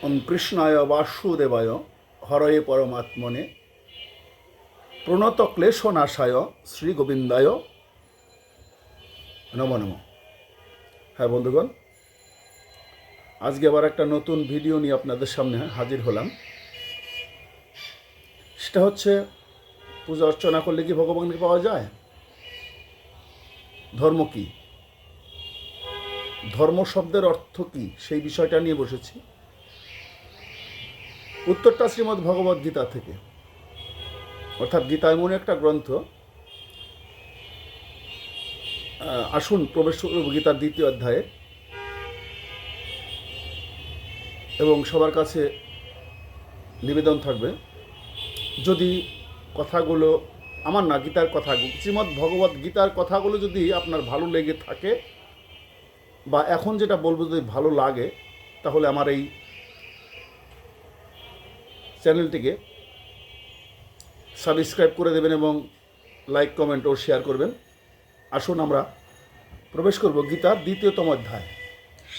ওম কৃষ্ণায় বাসুদেবায় হরয়ে পরমাত্মনে প্রণত ক্লেশনাশায় শ্রী গোবিন্দায় নমো নমঃ। হ্যাঁ বন্ধুগণ, আজকে আবার একটা নতুন ভিডিও নিয়ে আপনাদের সামনে হাজির হলাম। সেটা হচ্ছে, পূজা অর্চনা করলে কি ভগবানকে পাওয়া যায়? ধর্ম কি, ধর্ম শব্দের অর্থ কি, সেই বিষয়টা নিয়ে বসেছি। উত্তরটা শ্রীমদ্ ভগবদ্ গীতা থেকে, অর্থাৎ গীতা এমন একটা গ্রন্থ। আসুন প্রবেশ করব গীতার দ্বিতীয় অধ্যায়ে, এবং সবার কাছে নিবেদন থাকবে, যদি কথাগুলো আমার না, গীতার কথাগুলো, শ্রীমদ্ ভগবদ্ গীতার কথাগুলো যদি আপনার ভালো লেগে থাকে, বা এখন যেটা বলবো যদি ভালো লাগে, তাহলে আমার এই চ্যানেলটিকে সাবস্ক্রাইব করে দেবেন এবং লাইক, কমেন্ট ও শেয়ার করবেন। আসুন আমরা প্রবেশ করব গীতার দ্বিতীয়তম অধ্যায়,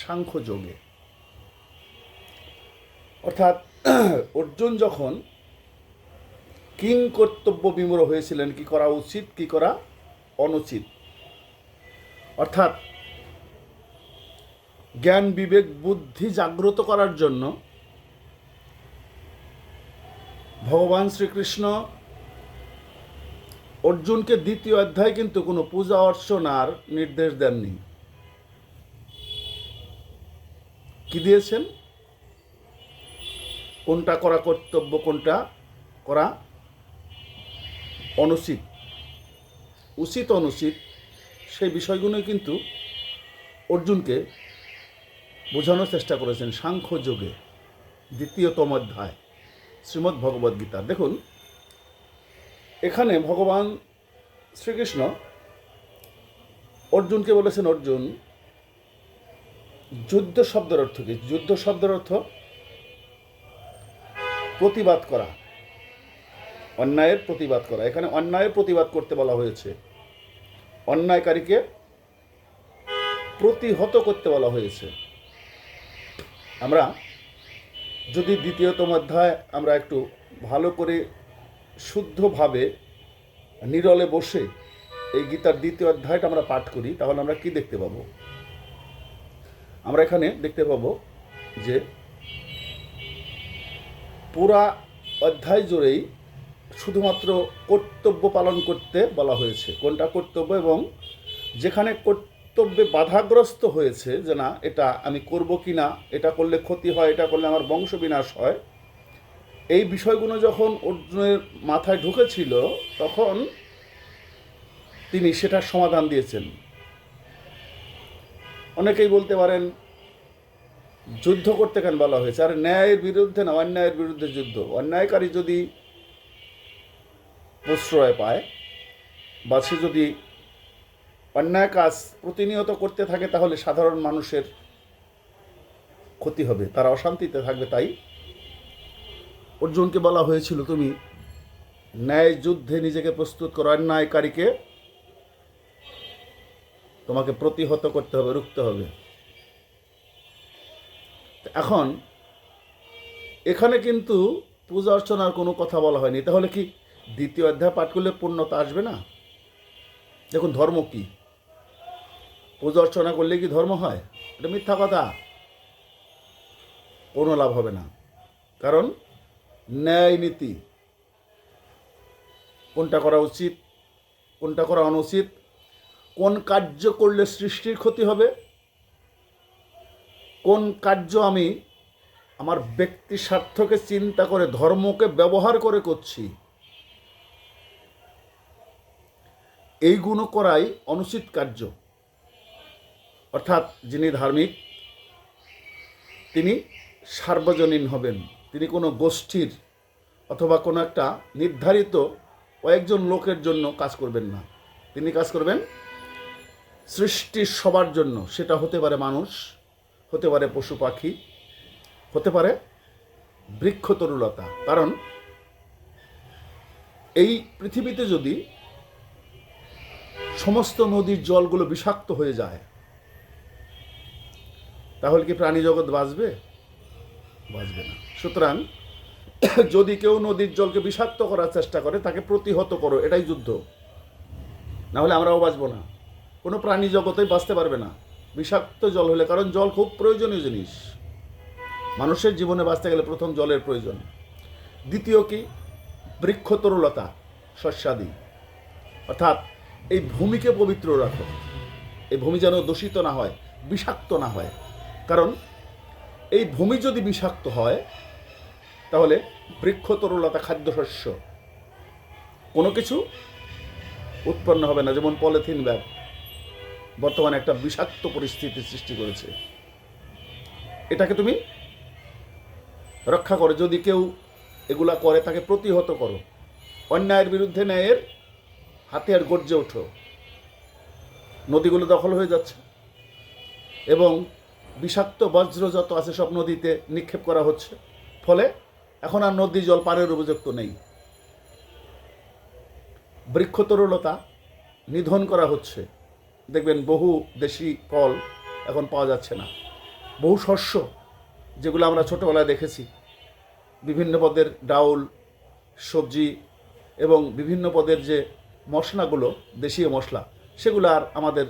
সাংখ্যযোগে। অর্থাৎ অর্জুন যখন কিং কর্তব্য বিমূঢ় হয়েছিলেন, কি করা উচিত কি করা অনুচিত, অর্থাৎ জ্ঞান বিবেক বুদ্ধি জাগ্রত করার জন্য ভগবান শ্রীকৃষ্ণ অর্জুনকে দ্বিতীয় অধ্যায় কিন্তু কোনো পূজা অর্চনার নির্দেশ দেননি। কি দিয়েছেন? কোনটা করা কর্তব্য, কোনটা করা অনুচিত, উচিত অনুচিত, সেই বিষয়গুলোই কিন্তু অর্জুনকে বোঝানোর চেষ্টা করেছেন সাংখ্যযোগে, দ্বিতীয়তম অধ্যায় শ্রীমদ্ ভগবদ্ গীতা। দেখুন, এখানে ভগবান শ্রীকৃষ্ণ অর্জুনকে বলেছেন, অর্জুন, যুদ্ধ শব্দের অর্থ কি? যুদ্ধ শব্দের অর্থ প্রতিবাদ করা, অন্যায়ের প্রতিবাদ করা। এখানে অন্যায়ের প্রতিবাদ করতে বলা হয়েছে, অন্যায়কারীকে প্রতিহত করতে বলা হয়েছে। আমরা যদি দ্বিতীয়তম অধ্যায় আমরা একটু ভালো করে শুদ্ধভাবে নীরলে বসে এই গীতার দ্বিতীয় অধ্যায়টা আমরা পাঠ করি, তাহলে আমরা কি দেখতে পাবো? আমরা এখানে দেখতে পাবো যে পুরা অধ্যায় জুড়েই শুধুমাত্র কর্তব্য পালন করতে বলা হয়েছে। কোনটা কর্তব্য, এবং যেখানে কর্তব্যে বাধাগ্রস্ত হয়েছে, যে না এটা আমি করব কি না, এটা করলে ক্ষতি হয়, এটা করলে আমার বংশ বিনাশ হয়, এই বিষয়গুলো যখন অর্জুনের মাথায় ঢুকেছিল, তখন তিনি সেটার সমাধান দিয়েছেন। অনেকেই বলতে পারেন, যুদ্ধ করতে কেন বলা হয়েছে? আর ন্যায়ের বিরুদ্ধে না, অন্যায়ের বিরুদ্ধে যুদ্ধ। অন্যায়কারী যদি প্রশ্রয় পায়, বা সে যদি অন্যায় কাজ প্রতিনিয়ত করতে থাকে, তাহলে সাধারণ মানুষের ক্ষতি হবে, তারা অশান্তিতে থাকবে। তাই অর্জুনকে বলা হয়েছিল, তুমি ন্যায় যুদ্ধে নিজেকে প্রস্তুত করো, অন্যায়কারীকে তোমাকে প্রতিহত করতে হবে, রুখতে হবে। এখন এখানে কিন্তু পূজা অর্চনার কোনো কথা বলা হয়নি। তাহলে কি দ্বিতীয় অধ্যায় পাঠ করলে পূর্ণতা আসবে না? দেখুন, ধর্ম কি? পূজা অর্চনা করলে কি ধর্ম হয়? এটা মিথ্যা কথা, কোনো লাভ হবে না। কারণ ন্যায় নীতি, কোনটা করা উচিত, কোনটা করা অনুচিত, কোন কার্য করলে সৃষ্টির ক্ষতি হবে, কোন কার্য আমি আমার ব্যক্তি স্বার্থকে চিন্তা করে ধর্মকে ব্যবহার করে করছি, এইগুলো করাই অনুচিত কার্য। অর্থাৎ যিনি ধার্মিক, তিনি সার্বজনীন হবেন, তিনি কোনো গোষ্ঠীর অথবা কোনো একটা নির্ধারিত কয়েকজন লোকের জন্য কাজ করবেন না। তিনি কাজ করবেন সৃষ্টির সবার জন্য। সেটা হতে পারে মানুষ, হতে পারে পশু পাখি, হতে পারে বৃক্ষ তরুলতা। কারণ এই পৃথিবীতে যদি সমস্ত নদীর জলগুলো বিষাক্ত হয়ে যায়, তাহলে কি প্রাণী জগৎ বাঁচবে? বাঁচবে না। সুতরাং যদি কেউ নদীর জলকে বিষাক্ত করার চেষ্টা করে তাকে প্রতিহত করো, এটাই যুদ্ধ। না হলে আমরাও বাঁচবো না, কোনো প্রাণী জগতেই বাঁচতে পারবে না বিষাক্ত জল হলে। কারণ জল খুব প্রয়োজনীয় জিনিস, মানুষের জীবনে বাঁচতে গেলে প্রথম জলের প্রয়োজন। দ্বিতীয় কি, বৃক্ষ তরুলতা শস্যাদি, অর্থাৎ এই ভূমিকে পবিত্র রাখো, এই ভূমি যেন দূষিত না হয়, বিষাক্ত না হয়। কারণ এই ভূমি যদি বিষাক্ত হয় তাহলে বৃক্ষ তরুলতা খাদ্যশস্য কোনো কিছু উৎপন্ন হবে না। যেমন পলিথিন ব্যাগ বর্তমানে একটা বিষাক্ত পরিস্থিতি সৃষ্টি করেছে, এটাকে তুমি রক্ষা করো। যদি কেউ এগুলা করে তাকে প্রতিহত করো, অন্যায়ের বিরুদ্ধে ন্যায়ের হাতিয়ার গর্জে ওঠো। নদীগুলো দখল হয়ে যাচ্ছে এবং বিষাক্ত বজ্র যত আছে সব নদীতে নিক্ষেপ করা হচ্ছে, ফলে এখন আর নদী জল পারের উপযুক্ত নেই। বৃক্ষতরুলতা নিধন করা হচ্ছে, দেখবেন বহু দেশি ফল এখন পাওয়া যাচ্ছে না। বহু শস্য যেগুলো আমরা ছোটোবেলায় দেখেছি, বিভিন্ন পদের ডাউল, সবজি এবং বিভিন্ন পদের যে মশলাগুলো, দেশীয় মশলা, সেগুলো আর আমাদের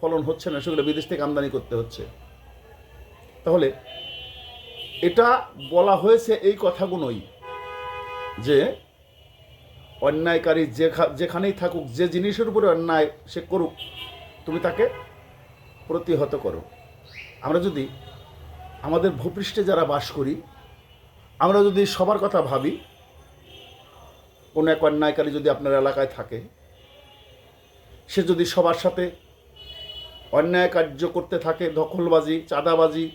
ফলন হচ্ছে না, সেগুলো বিদেশ থেকে আমদানি করতে হচ্ছে। তাহলে এটা বলা হয়েছে এই কথাগুলোই যে অন্যায়কারী যেখানেই থাকুক, যে জিনিসের উপরে অন্যায় সে করুক, তুমি তাকে প্রতিহত করো। আমরা যদি আমাদের ভূপৃষ্ঠে যারা বাস করি, আমরা যদি সবার কথা ভাবি, কোনো এক অন্যায়কারী যদি আপনার এলাকায় থাকে, সে যদি সবার সাথে অন্যায় কার্য করতে থাকে, দখলবাজি, চাঁদাবাজি,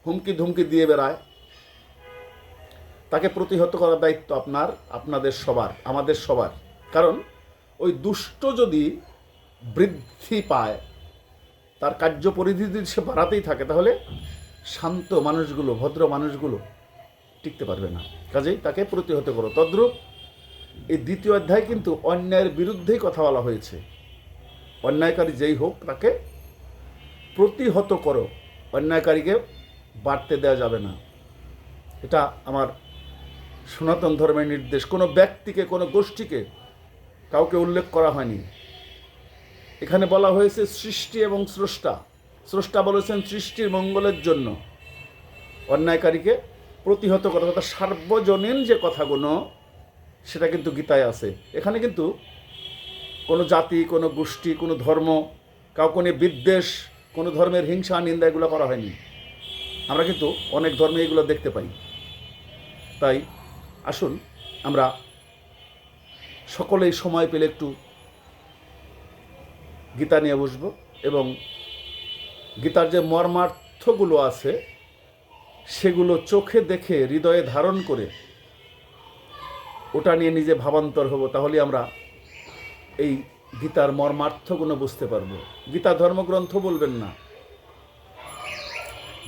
হুমকি ধুমকি দিয়ে বেড়ায়, তাকে প্রতিহত করার দায়িত্ব আপনার, আপনাদের সবার, আমাদের সবার। কারণ ওই দুষ্ট যদি বৃদ্ধি পায়, তার কার্য পরিধি যদি সে বাড়াতেই থাকে, তাহলে শান্ত মানুষগুলো, ভদ্র মানুষগুলো টিকতে পারবে না। কাজেই তাকে প্রতিহত করো। তদ্রূপ এই দ্বিতীয় অধ্যায় কিন্তু অন্যায়ের বিরুদ্ধেই কথা বলা হয়েছে। অন্যায়কারী যেই হোক তাকে প্রতিহত করো, অন্যায়কারীকে বাড়তে দেওয়া যাবে না। এটা আমার সনাতন ধর্মের নির্দেশ। কোনো ব্যক্তিকে, কোনো গোষ্ঠীকে কাউকে উল্লেখ করা হয়নি। এখানে বলা হয়েছে সৃষ্টি এবং স্রষ্টা। স্রষ্টা বলেছেন সৃষ্টির মঙ্গলের জন্য অন্যায়কারীকে প্রতিহত করা, অর্থাৎ সার্বজনীন যে কথাগুলো সেটা কিন্তু গীতায় আছে। এখানে কিন্তু কোনো জাতি, কোনো গোষ্ঠী, কোনো ধর্ম, কাউকে নিয়ে বিদ্বেষ, কোনো ধর্মের হিংসা নিন্দা এগুলো করা হয়নি। আমরা কিন্তু অনেক ধর্মে এগুলো দেখতে পাই। তাই আসুন আমরা সকলেই সময় পেলে একটু গীতা নিয়ে বসবো এবং গীতার যে মর্মার্থগুলো আছে সেগুলো চোখে দেখে, হৃদয়ে ধারণ করে ওটা নিয়ে নিজে ভাবান্তর হব। তাহলে আমরা এই গীতার মর্মার্থগুলো বুঝতে পারবো। গীতা ধর্মগ্রন্থ বলবেন না,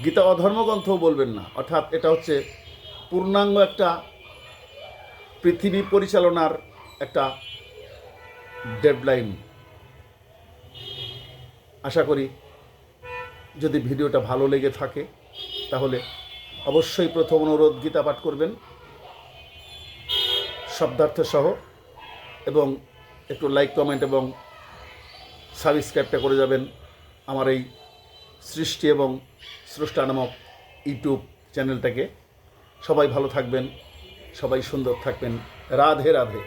গীতা অধর্মগ্রন্থও বলবেন না। অর্থাৎ এটা হচ্ছে পূর্ণাঙ্গ একটা পৃথিবী পরিচালনার একটা ডেডলাইন। আশা করি যদি ভিডিওটা ভালো লেগে থাকে তাহলে অবশ্যই প্রথম অনুরোধ গীতা পাঠ করবেন শব্দার্থ সহ, এবং একটু লাইক, কমেন্ট এবং সাবস্ক্রাইবটা করে যাবেন আমার এই সৃষ্টি এবং স্রষ্টা নামক ইউটিউব চ্যানেলটাকে। সবাই ভালো থাকবেন, সবাই সুন্দর থাকবেন। রাধে রাধে।